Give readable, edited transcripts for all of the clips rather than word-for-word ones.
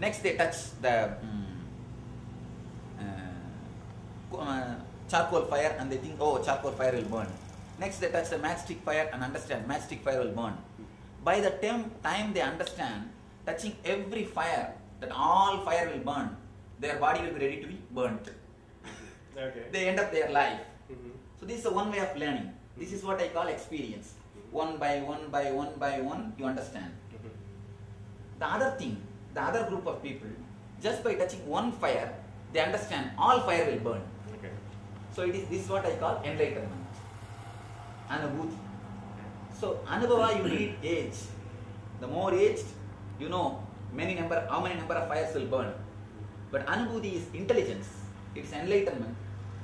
Next they touch the charcoal fire and they think, oh, charcoal fire will burn. Next they touch the matchstick fire and understand matchstick fire will burn. By the time they understand, touching every fire, that all fire will burn, their body will be ready to be burnt. Okay. They end up their life. So this is one way of learning. This is what I call experience. One by one, you understand. The other thing, the other group of people, just by touching one fire, they understand all fire will burn. Okay. So this is what I call enlightenment. Anubhuti. So Anubhava, you need age. The more aged, you know how many number of fires will burn. But Anubhuti is intelligence. It's enlightenment.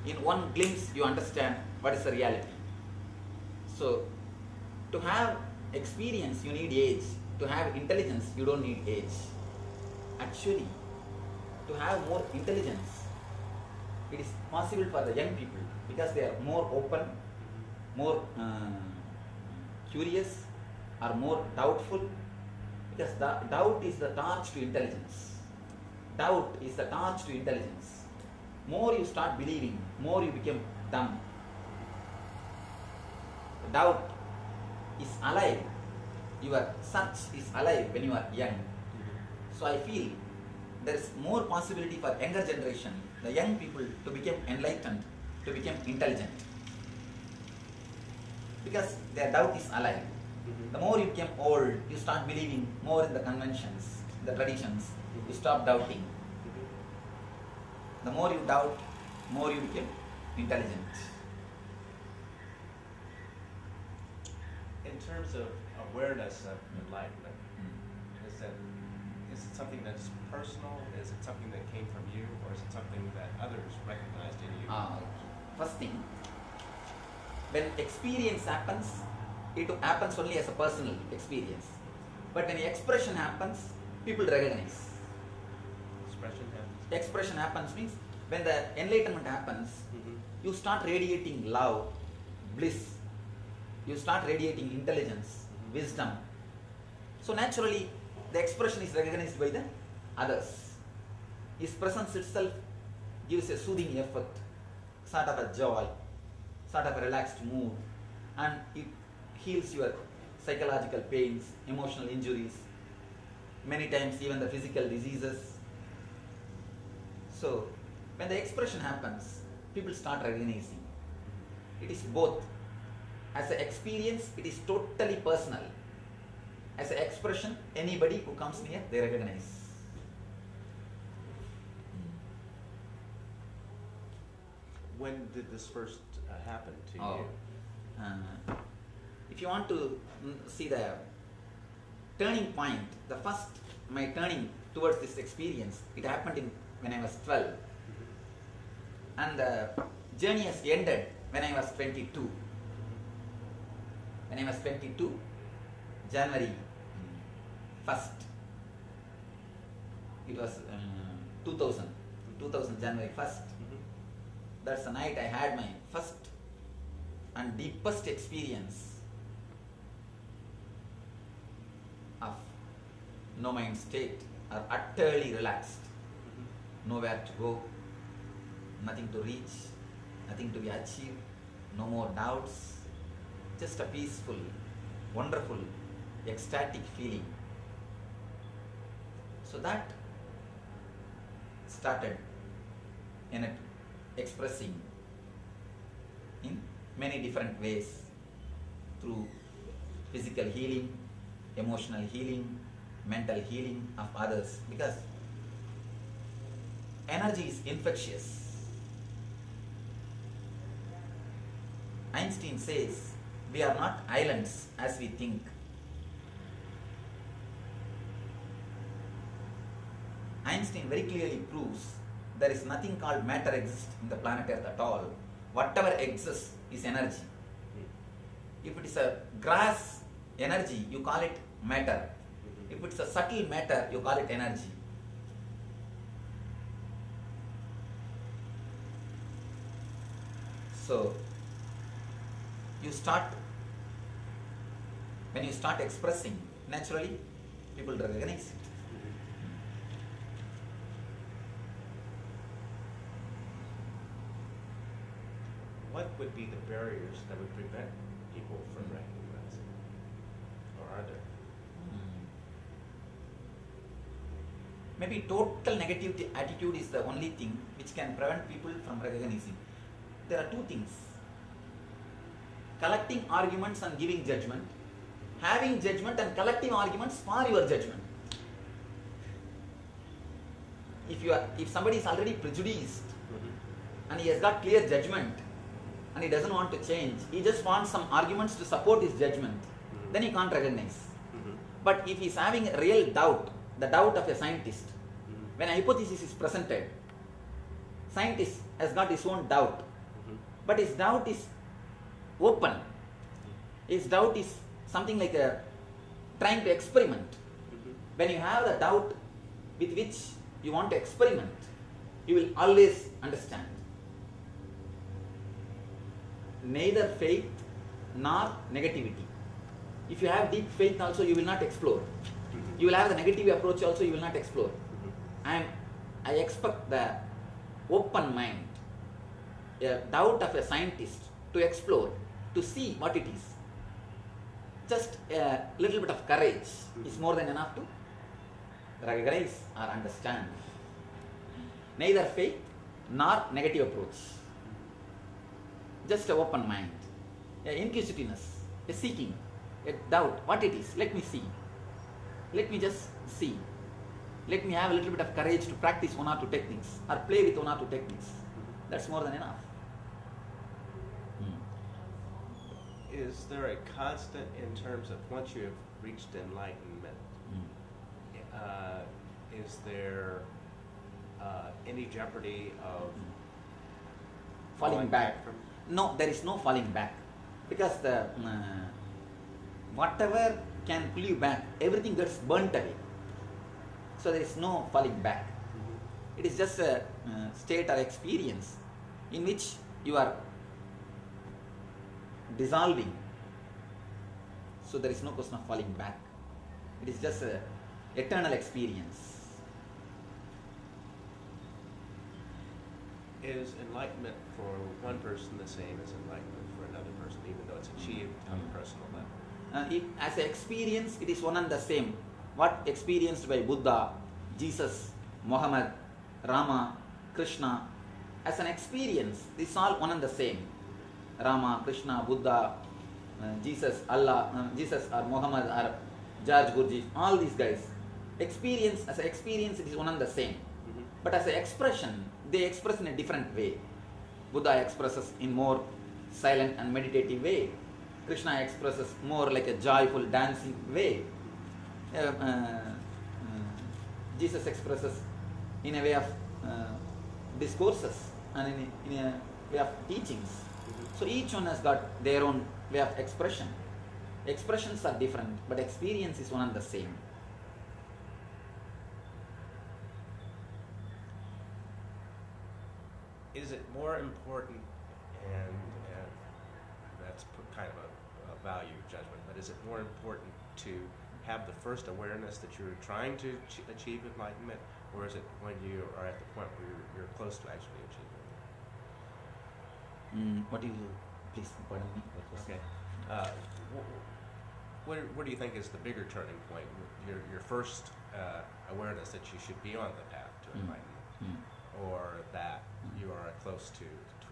In one glimpse, you understand what is the reality. So to have experience, you need age. To have intelligence, you don't need age. Actually, to have more intelligence, it is possible for the young people because they are more open, more curious, or more doubtful. Because the doubt is the torch to intelligence. Doubt is the torch to intelligence. More you start believing, more you become dumb. Doubt is alive. Your search is alive when you are young. So I feel there is more possibility for younger generation, the young people, to become enlightened, to become intelligent. Because their doubt is alive. The more you become old, you start believing more in the conventions, the traditions. You stop doubting. The more you doubt, more you become intelligent. In terms of awareness of enlightenment, is it something that's personal? Is it something that came from you, or is it something that others recognized in you? First thing, when experience happens, it happens only as a personal experience. But when expression happens, people recognize. Expression happens means when the enlightenment happens, you start radiating love, bliss. You start radiating intelligence, wisdom. So naturally, the expression is recognized by the others. His presence itself gives a soothing effect, sort of a joy, sort of a relaxed mood, and it heals your psychological pains, emotional injuries, many times even the physical diseases. So, when the expression happens, people start recognizing. It is both. As an experience, it is totally personal. As an expression, anybody who comes near, they recognize. When did this first happen to you? If you want to see the turning point, my turning towards this experience, it happened when I was 12. And the journey has ended when I was 22. When I was 22, January 1st, it was 2000 January 1st. That's the night I had my first and deepest experience of no mind state, or utterly relaxed, nowhere to go, nothing to reach, nothing to be achieved, no more doubts, just a peaceful, wonderful, ecstatic feeling. So that started in it expressing in many different ways, through physical healing, emotional healing, mental healing of others, because energy is infectious. Einstein says, we are not islands as we think. Einstein very clearly proves there is nothing called matter exists in the planet Earth at all. Whatever exists is energy. If it is a grass energy, you call it matter. If it's a subtle matter, you call it energy. So, when you start expressing, naturally, people recognize it. what would be the barriers that would prevent people from recognizing? Or are there? Maybe total negative attitude is the only thing which can prevent people from recognizing. There are two things. Collecting arguments and giving judgment. Having judgment and collecting arguments for your judgment. If somebody is already prejudiced and he has got clear judgment and he doesn't want to change, he just wants some arguments to support his judgment, then he can't recognize. But if he is having a real doubt, the doubt of a scientist, when a hypothesis is presented, scientist has got his own doubt, but his doubt is open. His doubt is something like trying to experiment. When you have the doubt with which you want to experiment, you will always understand. Neither faith nor negativity. If you have deep faith also, you will not explore. You will have the negative approach also, you will not explore. I expect the open mind, a doubt of a scientist to explore, to see what it is. Just a little bit of courage is more than enough to recognize or understand. Neither faith nor negative approach. Just an open mind, a inquisitiveness, a seeking, a doubt, what it is, let me see. Let me just see. Let me have a little bit of courage to practice one or two techniques or play with one or two techniques. That's more than enough. Is there a constant in terms of once you have reached enlightenment, is there any jeopardy of falling back? from? No, there is no falling back, because the whatever can pull you back, everything gets burnt away. So there is no falling back. It is just a state or experience in which you are dissolving. So there is no question of falling back. It is just an eternal experience. Is enlightenment for one person the same as enlightenment for another person, even though it's achieved on a personal level? As an experience, it is one and the same. What experienced by Buddha, Jesus, Muhammad, Rama, Krishna, as an experience, this is all one and the same. Rama, Krishna, Buddha, Jesus, Allah, Jesus or Muhammad or Jagatguru, all these guys. Experience, as an experience, it is one and the same. But as an expression, they express in a different way. Buddha expresses in more silent and meditative way. Krishna expresses more like a joyful dancing way. Jesus expresses in a way of discourses and in a way of teachings. So each one has got their own way of expression. Expressions are different, but experience is one and the same. Is it more important, and that's kind of a value judgment, but is it more important to have the first awareness that you're trying to achieve enlightenment, or is it when you are at the point where you're close to actually achieving it? What do you, please pardon me? Okay. What do you think is the bigger turning point? Your first awareness that you should be on the path to enlightenment, or that you are close to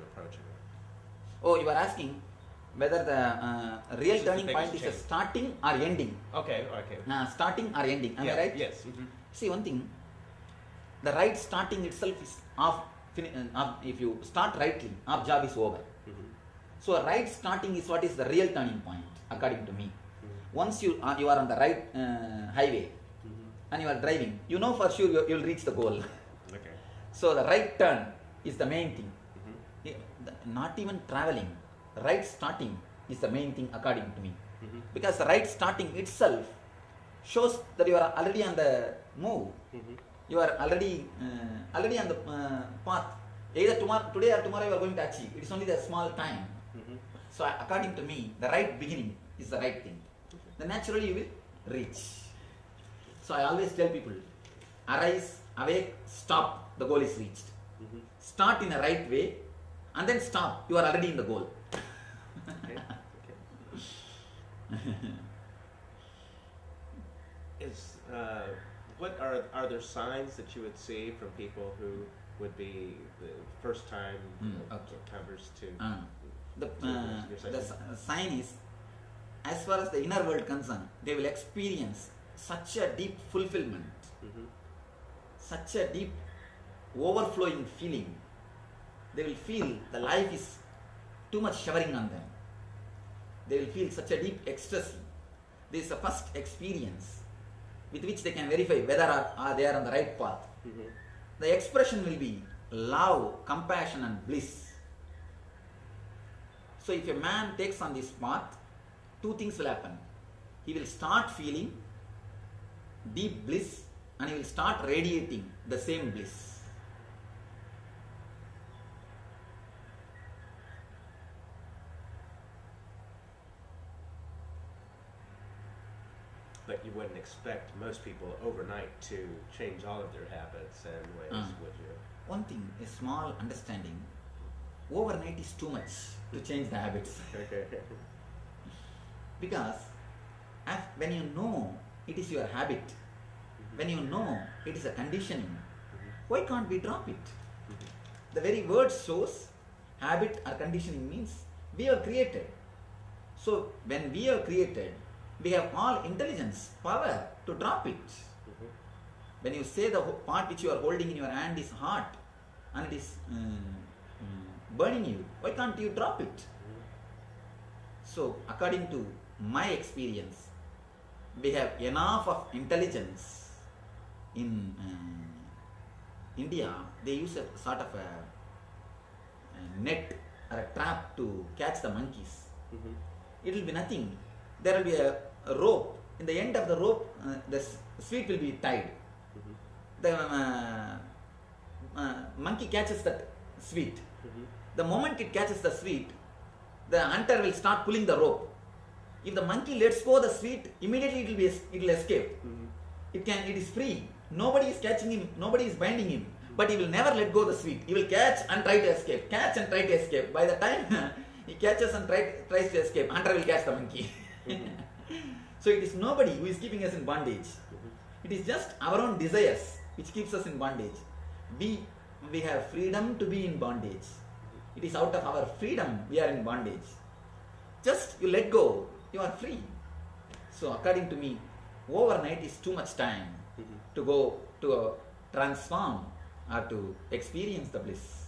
approaching it? Oh, you are asking whether the real turning point is a starting or ending. Okay. Starting or ending, am I right? Yes. See, one thing, the right starting itself is off. If you start rightly, our job is over. So a right starting is what is the real turning point, according to me. Once you are on the right highway and you are driving, you know for sure you will reach the goal. Okay. So the right turn is the main thing. Not even traveling, right starting is the main thing according to me. Because the right starting itself shows that you are already on the move. You are already on the path. Either today or tomorrow you are going to achieve. It is only the small time. So according to me, the right beginning is the right thing. Then naturally you will reach. So I always tell people, arise, awake, stop, the goal is reached. Start in a right way and then stop. You are already in the goal. Okay. Is what are there signs that you would see from people who would be the first time comers to The your session? sign is, as far as the inner world concerned, they will experience such a deep fulfillment, such a deep overflowing feeling. They will feel the life is too much showering on them. They will feel such a deep ecstasy. This is the first experience with which they can verify whether they are on the right path. The expression will be love, compassion and bliss. So if a man takes on this path, two things will happen. He will start feeling deep bliss and he will start radiating the same bliss. But you wouldn't expect most people overnight to change all of their habits and ways, would you? One thing, a small understanding, overnight is too much to change the habits. Because when you know it is your habit, when you know it is a conditioning, why can't we drop it? The very word shows habit or conditioning means we are created. So when we are created, we have all intelligence, power to drop it. When you say the part which you are holding in your hand is hot and it is burning you, why can't you drop it? So according to my experience, we have enough of intelligence. In India, they use a sort of a net or a trap to catch the monkeys. It will be nothing. There will be a rope. In the end of the rope, the sweet will be tied. The monkey catches that sweet. The moment it catches the sweet, the hunter will start pulling the rope. If the monkey lets go the sweet, immediately it will escape. It is free. Nobody is catching him. Nobody is binding him. But he will never let go the sweet. He will catch and try to escape. Catch and try to escape. By the time he catches and tries to escape, hunter will catch the monkey. So it is nobody who is keeping us in bondage. It is just our own desires which keeps us in bondage. We have freedom to be in bondage. It is out of our freedom we are in bondage. Just you let go, you are free. So according to me, overnight is too much time to go to transform or to experience the bliss.